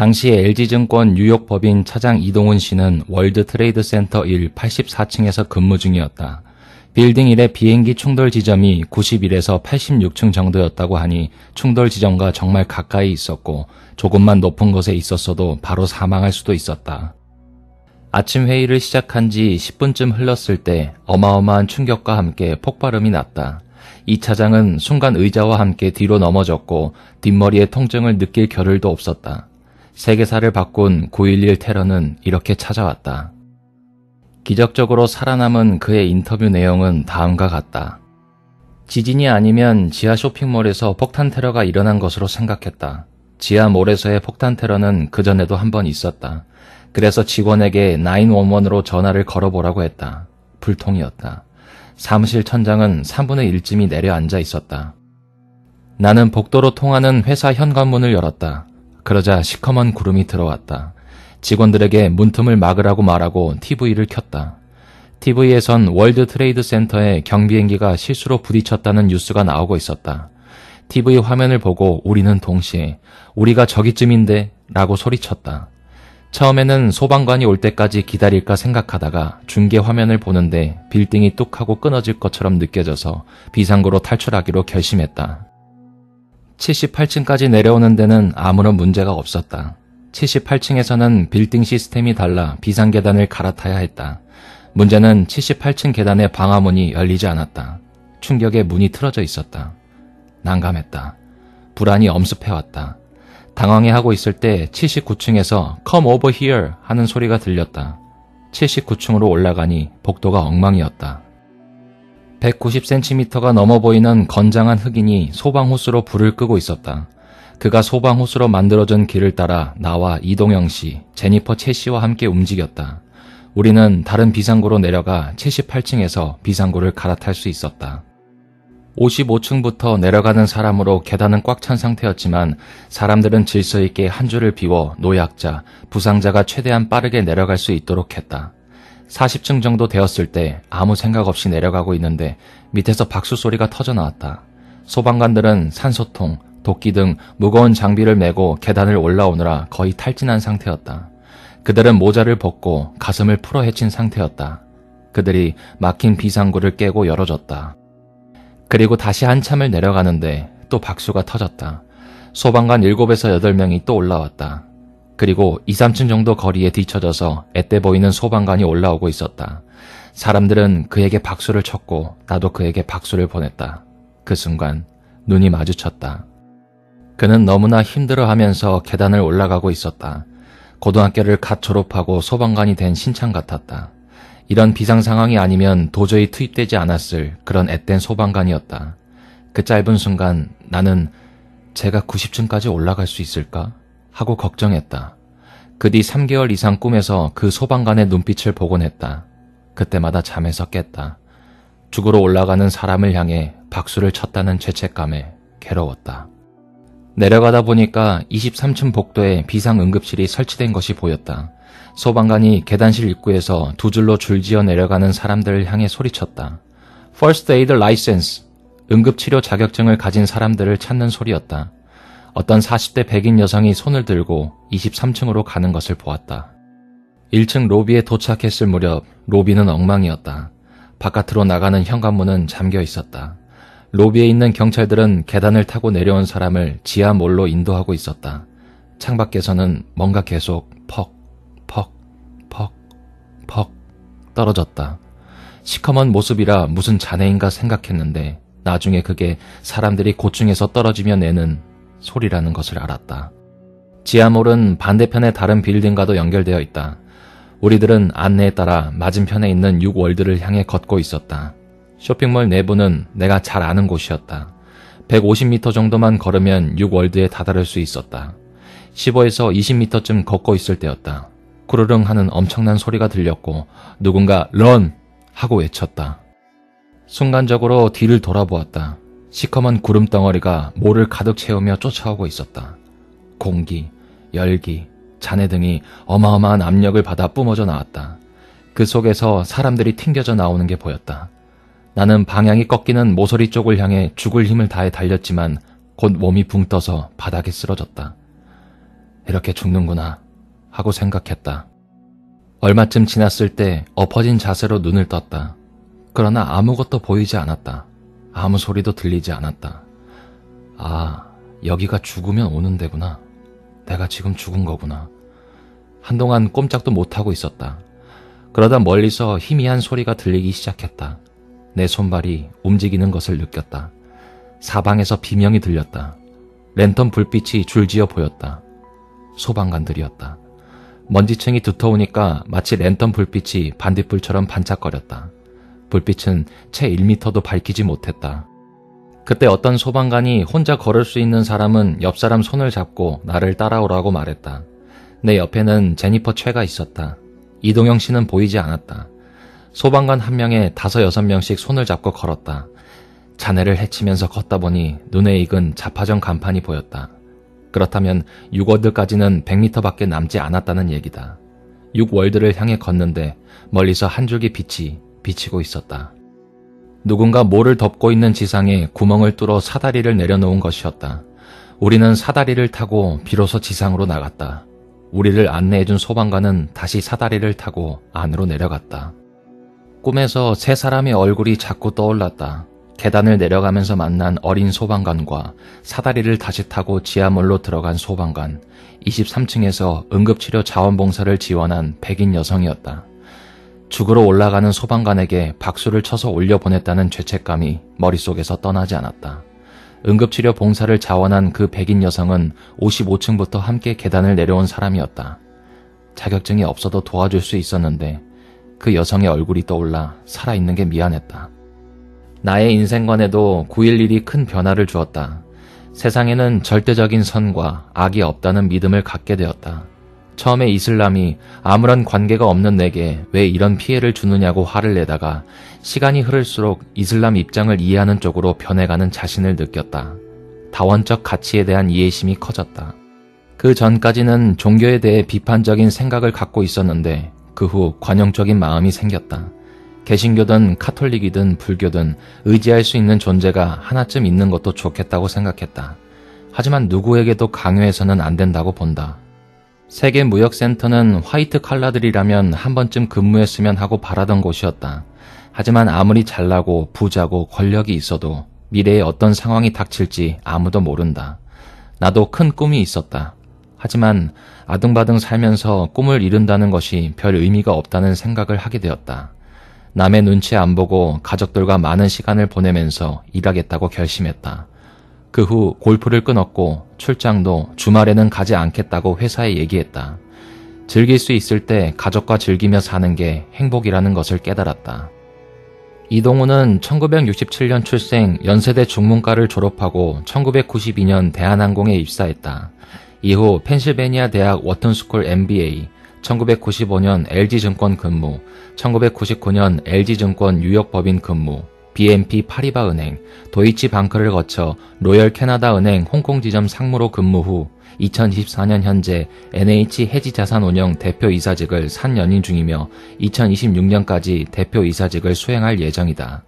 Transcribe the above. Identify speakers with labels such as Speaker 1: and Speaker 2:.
Speaker 1: 당시 LG증권 뉴욕 법인 차장 이동훈 씨는 월드 트레이드 센터 1 84층에서 근무 중이었다. 빌딩 1의 비행기 충돌 지점이 91에서 86층 정도였다고 하니 충돌 지점과 정말 가까이 있었고 조금만 높은 곳에 있었어도 바로 사망할 수도 있었다. 아침 회의를 시작한 지 10분쯤 흘렀을 때 어마어마한 충격과 함께 폭발음이 났다. 이 차장은 순간 의자와 함께 뒤로 넘어졌고 뒷머리에 통증을 느낄 겨를도 없었다. 세계사를 바꾼 9.11 테러는 이렇게 찾아왔다. 기적적으로 살아남은 그의 인터뷰 내용은 다음과 같다. 지진이 아니면 지하 쇼핑몰에서 폭탄 테러가 일어난 것으로 생각했다. 지하몰에서의 폭탄 테러는 그전에도 한 번 있었다. 그래서 직원에게 911으로 전화를 걸어보라고 했다. 불통이었다. 사무실 천장은 3분의 1쯤이 내려앉아 있었다. 나는 복도로 통하는 회사 현관문을 열었다. 그러자 시커먼 구름이 들어왔다. 직원들에게 문틈을 막으라고 말하고 TV를 켰다. TV에선 월드 트레이드 센터에 경비행기가 실수로 부딪혔다는 뉴스가 나오고 있었다. TV 화면을 보고 우리는 동시에 우리가 저기쯤인데 라고 소리쳤다. 처음에는 소방관이 올 때까지 기다릴까 생각하다가 중계 화면을 보는데 빌딩이 뚝 하고 끊어질 것처럼 느껴져서 비상구로 탈출하기로 결심했다. 78층까지 내려오는 데는 아무런 문제가 없었다. 78층에서는 빌딩 시스템이 달라 비상계단을 갈아타야 했다. 문제는 78층 계단의 방화문이 열리지 않았다. 충격에 문이 틀어져 있었다. 난감했다. 불안이 엄습해왔다. 당황해하고 있을 때 79층에서 Come over here 하는 소리가 들렸다. 79층으로 올라가니 복도가 엉망이었다. 190cm가 넘어 보이는 건장한 흑인이 소방호스로 불을 끄고 있었다. 그가 소방호스로 만들어준 길을 따라 나와 이동영 씨, 제니퍼 채 씨와 함께 움직였다. 우리는 다른 비상구로 내려가 78층에서 비상구를 갈아탈 수 있었다. 55층부터 내려가는 사람으로 계단은 꽉 찬 상태였지만 사람들은 질서 있게 한 줄을 비워 노약자, 부상자가 최대한 빠르게 내려갈 수 있도록 했다. 40층 정도 되었을 때 아무 생각 없이 내려가고 있는데 밑에서 박수 소리가 터져 나왔다. 소방관들은 산소통, 도끼 등 무거운 장비를 메고 계단을 올라오느라 거의 탈진한 상태였다. 그들은 모자를 벗고 가슴을 풀어 헤친 상태였다. 그들이 막힌 비상구를 깨고 열어줬다. 그리고 다시 한참을 내려가는데 또 박수가 터졌다. 소방관 7에서 8명이 또 올라왔다. 그리고 2, 3층 정도 거리에 뒤처져서 앳돼 보이는 소방관이 올라오고 있었다. 사람들은 그에게 박수를 쳤고 나도 그에게 박수를 보냈다. 그 순간 눈이 마주쳤다. 그는 너무나 힘들어하면서 계단을 올라가고 있었다. 고등학교를 갓 졸업하고 소방관이 된 신창 같았다. 이런 비상 상황이 아니면 도저히 투입되지 않았을 그런 앳된 소방관이었다. 그 짧은 순간 나는 제가 90층까지 올라갈 수 있을까? 하고 걱정했다. 그 뒤 3개월 이상 꿈에서 그 소방관의 눈빛을 보곤 했다. 그때마다 잠에서 깼다. 죽으러 올라가는 사람을 향해 박수를 쳤다는 죄책감에 괴로웠다. 내려가다 보니까 23층 복도에 비상응급실이 설치된 것이 보였다. 소방관이 계단실 입구에서 두 줄로 줄지어 내려가는 사람들을 향해 소리쳤다. First Aid License, 응급치료 자격증을 가진 사람들을 찾는 소리였다. 어떤 40대 백인 여성이 손을 들고 23층으로 가는 것을 보았다. 1층 로비에 도착했을 무렵 로비는 엉망이었다. 바깥으로 나가는 현관문은 잠겨 있었다. 로비에 있는 경찰들은 계단을 타고 내려온 사람을 지하몰로 인도하고 있었다. 창밖에서는 뭔가 계속 퍽, 퍽, 퍽, 퍽 떨어졌다. 시커먼 모습이라 무슨 잔해인가 생각했는데 나중에 그게 사람들이 고층에서 떨어지며 내는 소리라는 것을 알았다. 지하몰은 반대편의 다른 빌딩과도 연결되어 있다. 우리들은 안내에 따라 맞은편에 있는 6월드를 향해 걷고 있었다. 쇼핑몰 내부는 내가 잘 아는 곳이었다. 150m 정도만 걸으면 6월드에 다다를 수 있었다. 15에서 20m쯤 걷고 있을 때였다. 구르릉 하는 엄청난 소리가 들렸고 누군가 런! 하고 외쳤다. 순간적으로 뒤를 돌아보았다. 시커먼 구름덩어리가 몰을 가득 채우며 쫓아오고 있었다. 공기, 열기, 잔해 등이 어마어마한 압력을 받아 뿜어져 나왔다. 그 속에서 사람들이 튕겨져 나오는 게 보였다. 나는 방향이 꺾이는 모서리 쪽을 향해 죽을 힘을 다해 달렸지만 곧 몸이 붕 떠서 바닥에 쓰러졌다. 이렇게 죽는구나 하고 생각했다. 얼마쯤 지났을 때 엎어진 자세로 눈을 떴다. 그러나 아무것도 보이지 않았다. 아무 소리도 들리지 않았다. 아, 여기가 죽으면 오는 데구나. 내가 지금 죽은 거구나. 한동안 꼼짝도 못하고 있었다. 그러다 멀리서 희미한 소리가 들리기 시작했다. 내 손발이 움직이는 것을 느꼈다. 사방에서 비명이 들렸다. 랜턴 불빛이 줄지어 보였다. 소방관들이었다. 먼지층이 두터우니까 마치 랜턴 불빛이 반딧불처럼 반짝거렸다. 불빛은 채 1미터도 밝히지 못했다. 그때 어떤 소방관이 혼자 걸을 수 있는 사람은 옆 사람 손을 잡고 나를 따라오라고 말했다. 내 옆에는 제니퍼 최가 있었다. 이동영 씨는 보이지 않았다. 소방관 한 명에 5, 6명씩 손을 잡고 걸었다. 자네를 헤치면서 걷다 보니 눈에 익은 자파정 간판이 보였다. 그렇다면 6월드까지는 100m밖에 남지 않았다는 얘기다. 6월드를 향해 걷는데 멀리서 한 줄기 빛이 비치고 있었다. 누군가 모를 덮고 있는 지상에 구멍을 뚫어 사다리를 내려놓은 것이었다. 우리는 사다리를 타고 비로소 지상으로 나갔다. 우리를 안내해준 소방관은 다시 사다리를 타고 안으로 내려갔다. 꿈에서 세 사람의 얼굴이 자꾸 떠올랐다. 계단을 내려가면서 만난 어린 소방관과 사다리를 다시 타고 지하몰로 들어간 소방관, 23층에서 응급치료 자원봉사를 지원한 백인 여성이었다. 죽으러 올라가는 소방관에게 박수를 쳐서 올려보냈다는 죄책감이 머릿속에서 떠나지 않았다. 응급치료 봉사를 자원한 그 백인 여성은 55층부터 함께 계단을 내려온 사람이었다. 자격증이 없어도 도와줄 수 있었는데 그 여성의 얼굴이 떠올라 살아있는 게 미안했다. 나의 인생관에도 9.11이 큰 변화를 주었다. 세상에는 절대적인 선과 악이 없다는 믿음을 갖게 되었다. 처음에 이슬람이 아무런 관계가 없는 내게 왜 이런 피해를 주느냐고 화를 내다가 시간이 흐를수록 이슬람 입장을 이해하는 쪽으로 변해가는 자신을 느꼈다. 다원적 가치에 대한 이해심이 커졌다. 그 전까지는 종교에 대해 비판적인 생각을 갖고 있었는데 그 후 관용적인 마음이 생겼다. 개신교든 카톨릭이든 불교든 의지할 수 있는 존재가 하나쯤 있는 것도 좋겠다고 생각했다. 하지만 누구에게도 강요해서는 안 된다고 본다. 세계무역센터는 화이트 칼라들이라면 한 번쯤 근무했으면 하고 바라던 곳이었다. 하지만 아무리 잘나고 부자고 권력이 있어도 미래에 어떤 상황이 닥칠지 아무도 모른다. 나도 큰 꿈이 있었다. 하지만 아등바등 살면서 꿈을 이룬다는 것이 별 의미가 없다는 생각을 하게 되었다. 남의 눈치 안 보고 가족들과 많은 시간을 보내면서 일하겠다고 결심했다. 그 후 골프를 끊었고 출장도 주말에는 가지 않겠다고 회사에 얘기했다. 즐길 수 있을 때 가족과 즐기며 사는 게 행복이라는 것을 깨달았다. 이동우는 1967년 출생 연세대 중문과를 졸업하고 1992년 대한항공에 입사했다. 이후 펜실베니아 대학 워튼스쿨 MBA, 1995년 LG증권 근무, 1999년 LG증권 뉴욕법인 근무, BNP 파리바 은행, 도이치방크를 거쳐 로열 캐나다 은행 홍콩 지점 상무로 근무 후 2024년 현재 NH 해지자산운용 대표이사직을 3년인 중이며 2026년까지 대표이사직을 수행할 예정이다.